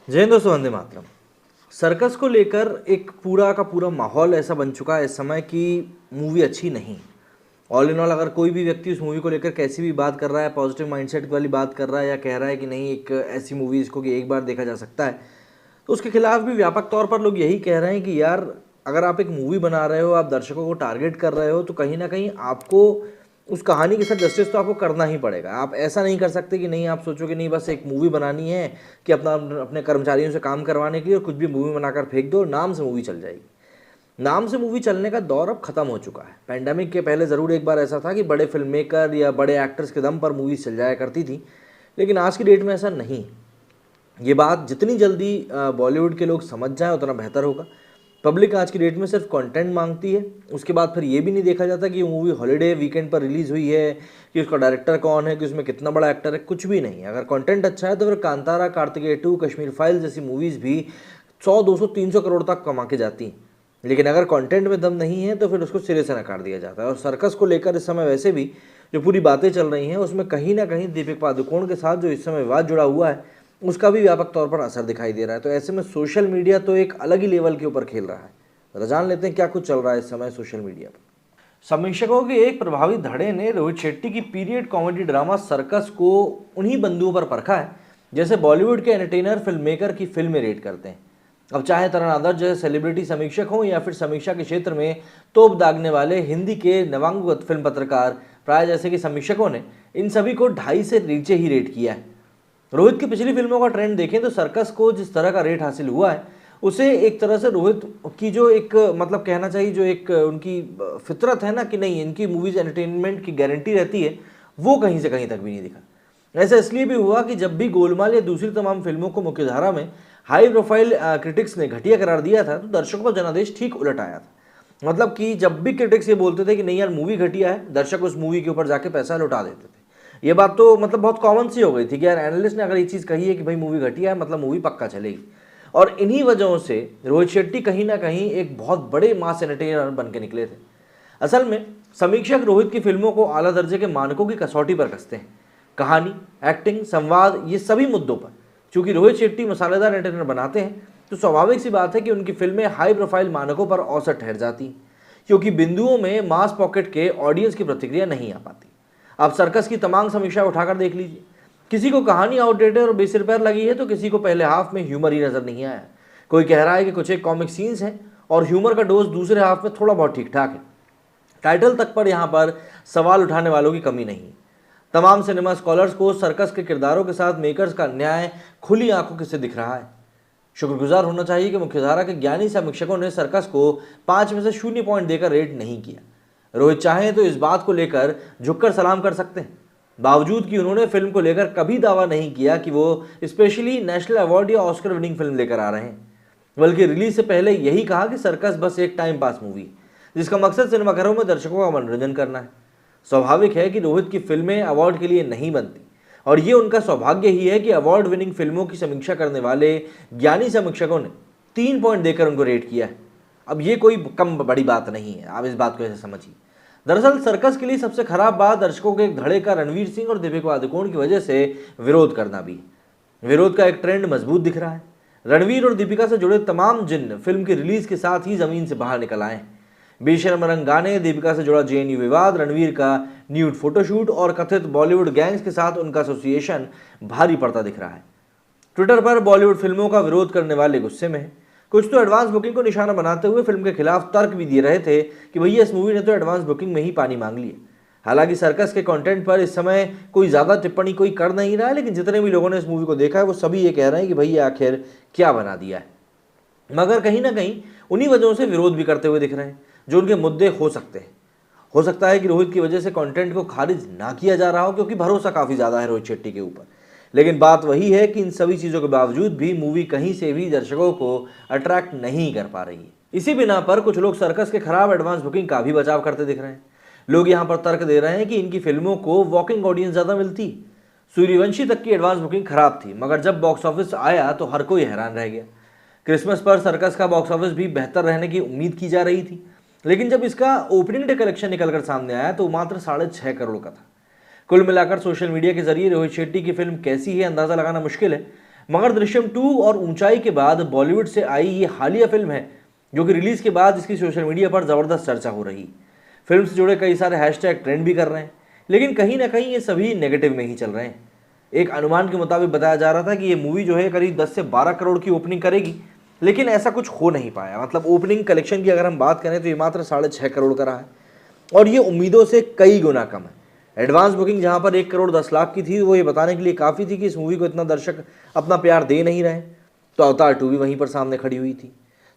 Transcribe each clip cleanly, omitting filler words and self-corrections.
जय हिंद दोस्तों, वंदे मातरम। सर्कस को लेकर एक पूरा का पूरा माहौल ऐसा बन चुका है इस समय कि मूवी अच्छी नहीं। ऑल इन ऑल अगर कोई भी व्यक्ति उस मूवी को लेकर कैसी भी बात कर रहा है, पॉजिटिव माइंडसेट वाली बात कर रहा है या कह रहा है कि नहीं एक ऐसी मूवी इसको कि एक बार देखा जा सकता है, तो उसके खिलाफ भी व्यापक तौर पर लोग यही कह रहे हैं कि यार, अगर आप एक मूवी बना रहे हो, आप दर्शकों को टारगेट कर रहे हो, तो कहीं ना कहीं आपको उस कहानी के साथ जस्टिस तो आपको करना ही पड़ेगा। आप ऐसा नहीं कर सकते कि नहीं, आप सोचो कि नहीं बस एक मूवी बनानी है कि अपना अपने कर्मचारियों से काम करवाने के लिए और कुछ भी मूवी बनाकर फेंक दो, नाम से मूवी चल जाएगी। नाम से मूवी चलने का दौर अब खत्म हो चुका है। पैंडेमिक के पहले ज़रूर एक बार ऐसा था कि बड़े फिल्म मेकर या बड़े एक्टर्स के दम पर मूवीज चल जाया करती थी, लेकिन आज की डेट में ऐसा नहीं। ये बात जितनी जल्दी बॉलीवुड के लोग समझ जाएं उतना बेहतर होगा। पब्लिक आज की डेट में सिर्फ कंटेंट मांगती है, उसके बाद फिर ये भी नहीं देखा जाता कि ये मूवी हॉलीडे वीकेंड पर रिलीज़ हुई है, कि उसका डायरेक्टर कौन है, कि उसमें कितना बड़ा एक्टर है, कुछ भी नहीं। अगर कंटेंट अच्छा है तो फिर कांतारा, कार्तिकेय 2, कश्मीर फाइल्स जैसी मूवीज़ भी 100, 200, 300 करोड़ तक कमा के जाती हैं। लेकिन अगर कंटेंट में दम नहीं है तो फिर उसको सिरे से नकार दिया जाता है। और सर्कस को लेकर इस समय वैसे भी जो पूरी बातें चल रही हैं, उसमें कहीं ना कहीं दीपिका पादुकोण के साथ जो इस समय विवाद जुड़ा हुआ है, उसका भी व्यापक तौर पर असर दिखाई दे रहा है। तो ऐसे में सोशल मीडिया तो एक अलग ही लेवल के ऊपर खेल रहा है। तो जान लेते हैं क्या कुछ चल रहा है इस समय सोशल मीडिया पर। समीक्षकों के एक प्रभावी धड़े ने रोहित शेट्टी की पीरियड कॉमेडी ड्रामा सर्कस को उन्हीं बंधुओं पर परखा है जैसे बॉलीवुड के एंटरटेनर फिल्म मेकर की फिल्में रेट करते हैं। अब चाहे तरण आदर्श जैसे सेलिब्रिटी समीक्षक हों या फिर समीक्षा के क्षेत्र में तोप दागने वाले हिंदी के नवांगत फिल्म पत्रकार प्राय जैसे कि समीक्षकों ने इन सभी को 2.5 से नीचे ही रेट किया है। रोहित की पिछली फिल्मों का ट्रेंड देखें तो सर्कस को जिस तरह का रेट हासिल हुआ है, उसे एक तरह से रोहित की जो एक मतलब कहना चाहिए जो एक उनकी फितरत है ना कि नहीं इनकी मूवीज एंटरटेनमेंट की गारंटी रहती है, वो कहीं से कहीं तक भी नहीं दिखा। ऐसा इसलिए भी हुआ कि जब भी गोलमाल या दूसरी तमाम फिल्मों को मुख्यधारा में हाई प्रोफाइल क्रिटिक्स ने घटिया करार दिया था, तो दर्शकों का जनादेश ठीक उलट आया था। मतलब कि जब भी क्रिटिक्स ये बोलते थे कि नहीं यार मूवी घटिया है, दर्शक उस मूवी के ऊपर जाके पैसा लौटा देते थे। ये बात तो मतलब बहुत कॉमन सी हो गई थी कि यार एनालिस्ट ने अगर ये चीज़ कही है कि भाई मूवी घटिया है, मतलब मूवी पक्का चलेगी। और इन्हीं वजहों से रोहित शेट्टी कहीं ना कहीं एक बहुत बड़े मास एंटरटेनर बन के निकले थे। असल में समीक्षक रोहित की फिल्मों को आला दर्जे के मानकों की कसौटी पर कसते हैं। कहानी, एक्टिंग, संवाद, ये सभी मुद्दों पर चूंकि रोहित शेट्टी मसालेदार एंटरटेनर बनाते हैं, तो स्वाभाविक सी बात है कि उनकी फिल्में हाई प्रोफाइल मानकों पर औसत ठहर जाती हैं, क्योंकि बिंदुओं में मास पॉकेट के ऑडियंस की प्रतिक्रिया नहीं आ पाती। आप सर्कस की तमाम समीक्षा उठाकर देख लीजिए, किसी को कहानी आउटडेटेड और बेसिर पैर लगी है तो किसी को पहले हाफ में ह्यूमर ही नजर नहीं आया। कोई कह रहा है कि कुछ एक कॉमिक सीन्स हैं और ह्यूमर का डोज दूसरे हाफ में थोड़ा बहुत ठीक ठाक है। टाइटल तक पर यहाँ पर सवाल उठाने वालों की कमी नहीं। तमाम सिनेमा स्कॉलर्स को सर्कस के किरदारों के साथ मेकर्स का न्याय खुली आंखों से दिख रहा है। शुक्रगुजार होना चाहिए कि मुख्यधारा के ज्ञानी समीक्षकों ने सर्कस को 5 में से 0 पॉइंट देकर रेट नहीं किया। रोहित चाहे तो इस बात को लेकर झुककर सलाम कर सकते हैं, बावजूद कि उन्होंने फिल्म को लेकर कभी दावा नहीं किया कि वो स्पेशली नेशनल अवार्ड या ऑस्कर विनिंग फिल्म लेकर आ रहे हैं, बल्कि रिलीज से पहले यही कहा कि सर्कस बस एक टाइम पास मूवी जिसका मकसद सिनेमाघरों में दर्शकों का मनोरंजन करना है। स्वाभाविक है कि रोहित की फिल्में अवार्ड के लिए नहीं बनती, और ये उनका सौभाग्य ही है कि अवार्ड विनिंग फिल्मों की समीक्षा करने वाले ज्ञानी समीक्षकों ने 3 पॉइंट देकर उनको रेट किया है। अब ये कोई कम बड़ी बात नहीं है, आप इस बात को ऐसे समझिए। दरअसल सर्कस के लिए सबसे खराब बात दर्शकों के एक धड़े का रणवीर सिंह और दीपिका पादुकोण की वजह से विरोध करना भी है। विरोध का एक ट्रेंड मजबूत दिख रहा है। रणवीर और दीपिका से जुड़े तमाम जिन्न फिल्म की रिलीज के साथ ही जमीन से बाहर निकल आए हैं। बेशर्म रंग गाने, दीपिका से जुड़ा जेएनयू विवाद, रणवीर का न्यूड फोटोशूट और कथित बॉलीवुड गैंग्स के साथ उनका एसोसिएशन भारी पड़ता दिख रहा है। ट्विटर पर बॉलीवुड फिल्मों का विरोध करने वाले गुस्से में हैं। कुछ तो एडवांस बुकिंग को निशाना बनाते हुए फिल्म के खिलाफ तर्क भी दे रहे थे कि भैया इस मूवी ने तो एडवांस बुकिंग में ही पानी मांग लिया। हालांकि सर्कस के कंटेंट पर इस समय कोई ज़्यादा टिप्पणी कोई कर नहीं रहा है, लेकिन जितने भी लोगों ने इस मूवी को देखा है वो सभी ये कह रहे हैं कि भैया आखिर क्या बना दिया है। मगर कहीं ना कहीं उन्हीं वजहों से विरोध भी करते हुए दिख रहे हैं जो उनके मुद्दे हो सकते हैं। हो सकता है कि रोहित की वजह से कंटेंट को खारिज ना किया जा रहा हो, क्योंकि भरोसा काफ़ी ज़्यादा है रोहित शेट्टी के ऊपर। लेकिन बात वही है कि इन सभी चीज़ों के बावजूद भी मूवी कहीं से भी दर्शकों को अट्रैक्ट नहीं कर पा रही है। इसी बिना पर कुछ लोग सर्कस के खराब एडवांस बुकिंग का भी बचाव करते दिख रहे हैं। लोग यहाँ पर तर्क दे रहे हैं कि इनकी फिल्मों को वॉकिंग ऑडियंस ज़्यादा मिलती। सूर्यवंशी तक की एडवांस बुकिंग खराब थी, मगर जब बॉक्स ऑफिस आया तो हर कोई हैरान रह गया। क्रिसमस पर सर्कस का बॉक्स ऑफिस भी बेहतर रहने की उम्मीद की जा रही थी, लेकिन जब इसका ओपनिंग डे कलेक्शन निकलकर सामने आया तो मात्र 6.5 करोड़ का था। कुल मिलाकर सोशल मीडिया के जरिए रोहित शेट्टी की फिल्म कैसी है अंदाजा लगाना मुश्किल है, मगर दृश्यम 2 और ऊंचाई के बाद बॉलीवुड से आई ये हालिया फिल्म है जो कि रिलीज के बाद इसकी सोशल मीडिया पर जबरदस्त चर्चा हो रही। फिल्म से जुड़े कई सारे हैशटैग ट्रेंड भी कर रहे हैं, लेकिन कहीं ना कहीं ये सभी नेगेटिव में ही चल रहे हैं। एक अनुमान के मुताबिक बताया जा रहा था कि ये मूवी जो है करीब 10 से 12 करोड़ की ओपनिंग करेगी, लेकिन ऐसा कुछ हो नहीं पाया। मतलब ओपनिंग कलेक्शन की अगर हम बात करें तो ये मात्र 6.5 करोड़ का रहा है और ये उम्मीदों से कई गुना कम है। एडवांस बुकिंग जहां पर 1 करोड़ 10 लाख की थी, वो ये बताने के लिए काफ़ी थी कि इस मूवी को इतना दर्शक अपना प्यार दे नहीं रहे। तो अवतार 2 भी वहीं पर सामने खड़ी हुई थी।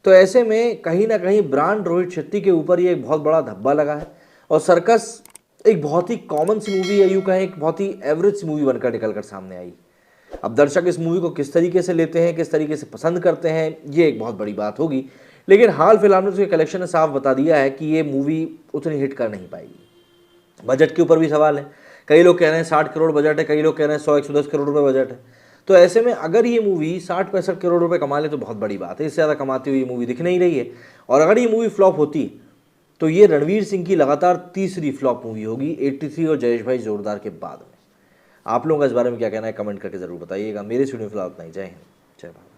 तो ऐसे में कहीं ना कहीं ब्रांड रोहित शेट्टी के ऊपर ये एक बहुत बड़ा धब्बा लगा है और सर्कस एक बहुत ही कॉमन सी मूवी है, यूँ कहें एक बहुत ही एवरेज सी मूवी बनकर निकल कर सामने आई। अब दर्शक इस मूवी को किस तरीके से लेते हैं, किस तरीके से पसंद करते हैं, ये एक बहुत बड़ी बात होगी। लेकिन हाल फिलहाल में उसके कलेक्शन ने साफ बता दिया है कि ये मूवी उतनी हिट कर नहीं पाएगी। बजट के ऊपर भी सवाल है, कई लोग कह रहे हैं 60 करोड़ बजट है, कई लोग कह रहे हैं 100-110 करोड़ रुपए बजट है। तो ऐसे में अगर ये मूवी 60-65 करोड़ रुपए कमा ले तो बहुत बड़ी बात है, इससे ज़्यादा कमाती हुई ये मूवी दिख नहीं रही है। और अगर ये मूवी फ्लॉप होती तो ये रणवीर सिंह की लगातार तीसरी फ्लॉप मूवी होगी 83 और जयेश भाई जोरदार के बाद में। आप लोगों का इस बारे में क्या कहना है, कमेंट करके ज़रूर बताइएगा। मेरे स्टूडियो फिलहाल इतना ही। जय हिंद, जय भारत।